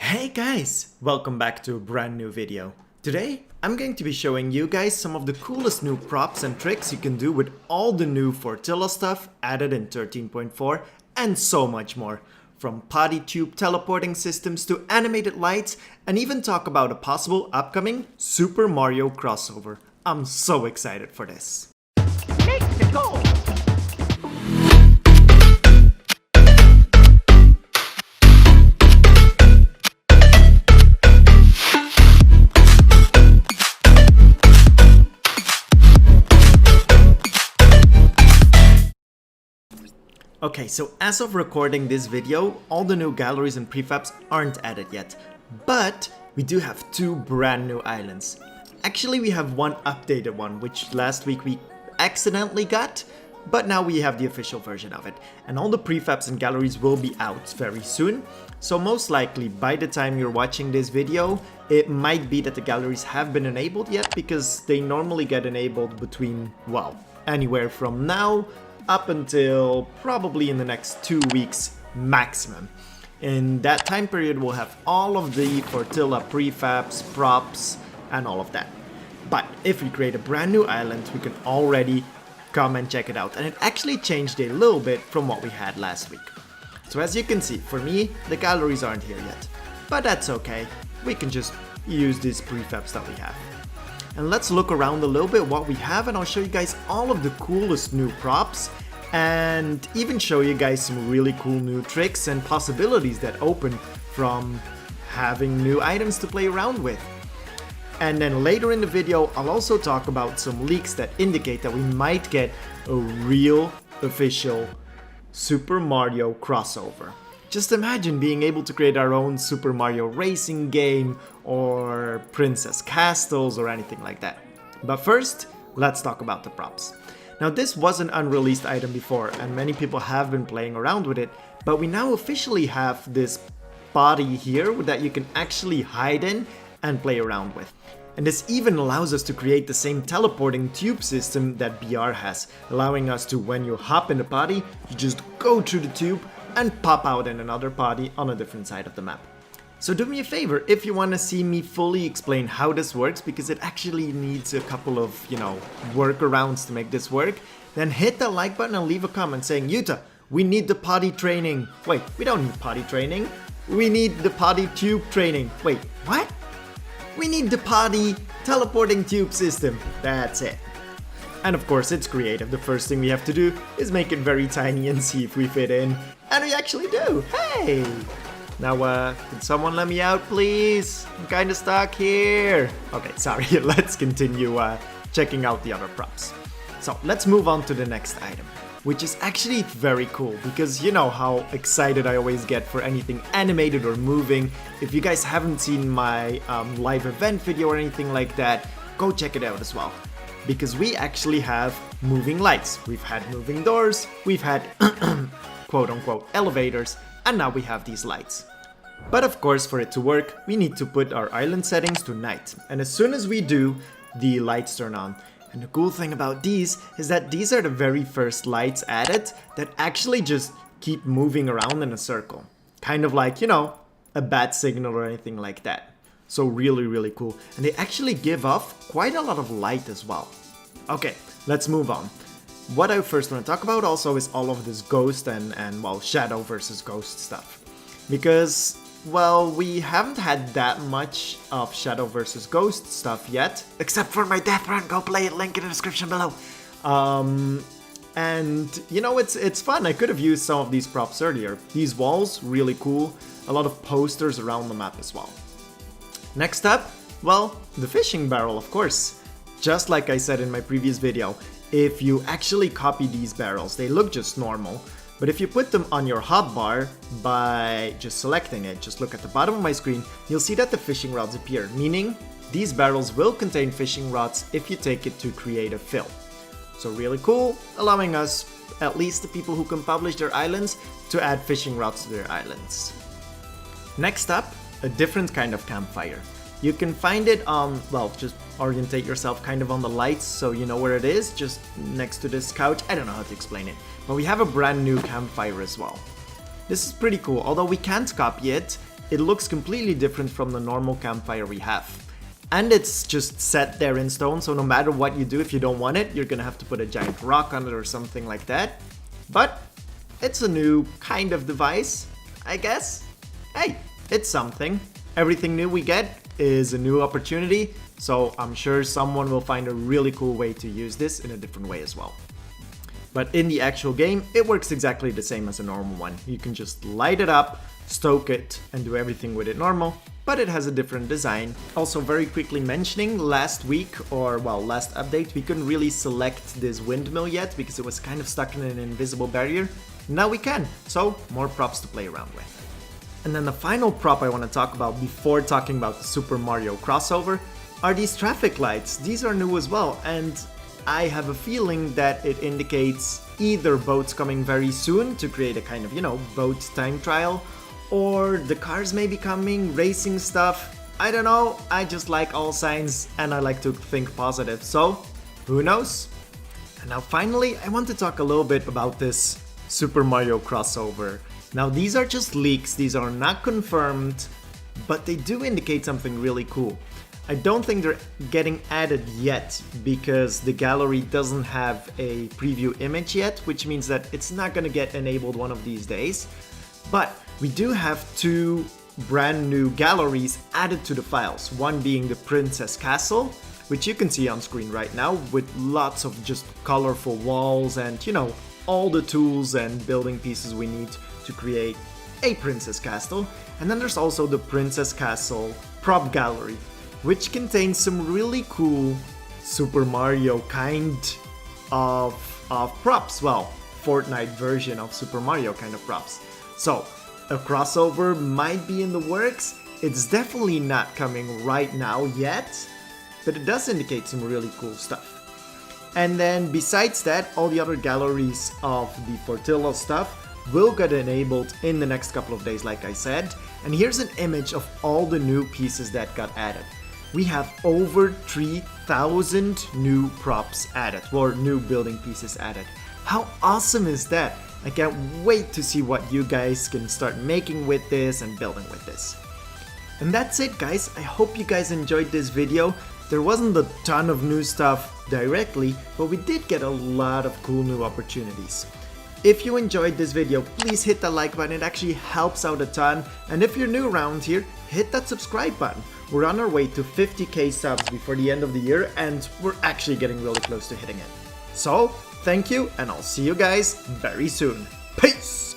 Hey guys, welcome back to a brand new video. Today, I'm going to be showing you guys some of the coolest new props and tricks you can do with all the new Fortilla stuff added in 13.4 and so much more. From potty tube teleporting systems to animated lights, and even talk about a possible upcoming Super Mario crossover. I'm so excited for this. Make the goal! Okay, so as of recording this video, all the new galleries and prefabs aren't added yet, but we do have two brand new islands. Actually, we have one updated one, which last week we accidentally got, but now we have the official version of it. And all the prefabs and galleries will be out very soon, so most likely by the time you're watching this video, it might be that the galleries have been enabled yet, because they normally get enabled between, well, anywhere from now up until probably in the next 2 weeks maximum. In that time period, we'll have all of the Fortilla prefabs, props, and all of that. But if we create a brand new island, we can already come and check it out. And it actually changed a little bit from what we had last week. So as you can see, for me, the galleries aren't here yet. But that's okay. We can just use these prefabs that we have. And let's look around a little bit what we have, and I'll show you guys all of the coolest new props and even show you guys some really cool new tricks and possibilities that open from having new items to play around with. And then later in the video, I'll also talk about some leaks that indicate that we might get a real official Super Mario crossover. Just imagine being able to create our own Super Mario racing game or Princess Castles or anything like that. But first, let's talk about the props. Now this was an unreleased item before and many people have been playing around with it, but we now officially have this body here that you can actually hide in and play around with. And this even allows us to create the same teleporting tube system that BR has, allowing us to, when you hop in the potty, you just go through the tube and pop out in another potty on a different side of the map. So do me a favor if you want to see me fully explain how this works, because it actually needs a couple of, workarounds to make this work, then hit the like button and leave a comment saying, Yuta, we need the potty training. Wait, we don't need potty training. We need the potty tube training. Wait, what? We need the potty teleporting tube system. That's it. And of course it's creative. The first thing we have to do is make it very tiny and see if we fit in. And we actually do! Hey! Now, can someone let me out, please? I'm kinda stuck here. Okay, sorry, let's continue checking out the other props. So, let's move on to the next item, which is actually very cool, because you know how excited I always get for anything animated or moving. If you guys haven't seen my live event video or anything like that, go check it out as well. Because we actually have moving lights. We've had moving doors, we've had quote-unquote elevators, and now we have these lights. But of course, for it to work, we need to put our island settings to night. And as soon as we do, the lights turn on. And the cool thing about these is that these are the very first lights added that actually just keep moving around in a circle. Kind of like, a bat signal or anything like that. So really, really cool. And they actually give off quite a lot of light as well. Okay, let's move on. What I first want to talk about also is all of this ghost and shadow versus ghost stuff. Because, well, we haven't had that much of shadow versus ghost stuff yet. Except for my death run, go play it, link in the description below. And, it's fun. I could have used some of these props earlier. These walls, really cool. A lot of posters around the map as well. Next up, well, the fishing barrel, of course. Just like I said in my previous video, if you actually copy these barrels, they look just normal. But if you put them on your hotbar by just selecting it, just look at the bottom of my screen, you'll see that the fishing rods appear, meaning these barrels will contain fishing rods if you take it to create a fill. So really cool, allowing us, at least the people who can publish their islands, to add fishing rods to their islands. Next up, a different kind of campfire. You can find it on, just orientate yourself kind of on the lights so you know where it is, just next to this couch. I don't know how to explain it, but we have a brand new campfire as well. This is pretty cool, although we can't copy it. it looks completely different from the normal campfire we have. And it's just set there in stone, so no matter what you do, if you don't want it, you're gonna have to put a giant rock on it or something like that. But it's a new kind of device, I guess. Hey, it's something. Everything new we get is a new opportunity, so I'm sure someone will find a really cool way to use this in a different way as well. But in the actual game, it works exactly the same as a normal one. You can just light it up, stoke it, and do everything with it normal, but it has a different design. Also, very quickly mentioning, last week, or well, last update, we couldn't really select this windmill yet because it was kind of stuck in an invisible barrier. Now we can, so more props to play around with. And then the final prop I want to talk about before talking about the Super Mario crossover are these traffic lights. These are new as well, and I have a feeling that it indicates either boats coming very soon to create a kind of, you know, boat time trial, or the cars may be coming, racing stuff. I don't know, I just like all signs and I like to think positive, so who knows? And now finally, I want to talk a little bit about this Super Mario crossover. Now these are just leaks, these are not confirmed, but they do indicate something really cool. I don't think they're getting added yet because the gallery doesn't have a preview image yet, which means that it's not gonna get enabled one of these days. But we do have two brand new galleries added to the files, one being the Princess Castle, which you can see on screen right now with lots of just colorful walls and, you know, all the tools and building pieces we need to create a Princess Castle. And then there's also the Princess Castle prop gallery, which contains some really cool Super Mario kind of props. Well, Fortnite version of Super Mario kind of props. So, a crossover might be in the works. It's definitely not coming right now yet, but it does indicate some really cool stuff. And then besides that, all the other galleries of the Fortilla stuff will get enabled in the next couple of days, like I said. And here's an image of all the new pieces that got added. We have over 3,000 new props added, or new building pieces added. How awesome is that? I can't wait to see what you guys can start making with this and building with this. And that's it, guys. I hope you guys enjoyed this video. There wasn't a ton of new stuff directly, but we did get a lot of cool new opportunities. If you enjoyed this video, please hit the like button, it actually helps out a ton. And if you're new around here, hit that subscribe button. We're on our way to 50k subs before the end of the year, and we're actually getting really close to hitting it. So, thank you, and I'll see you guys very soon. Peace!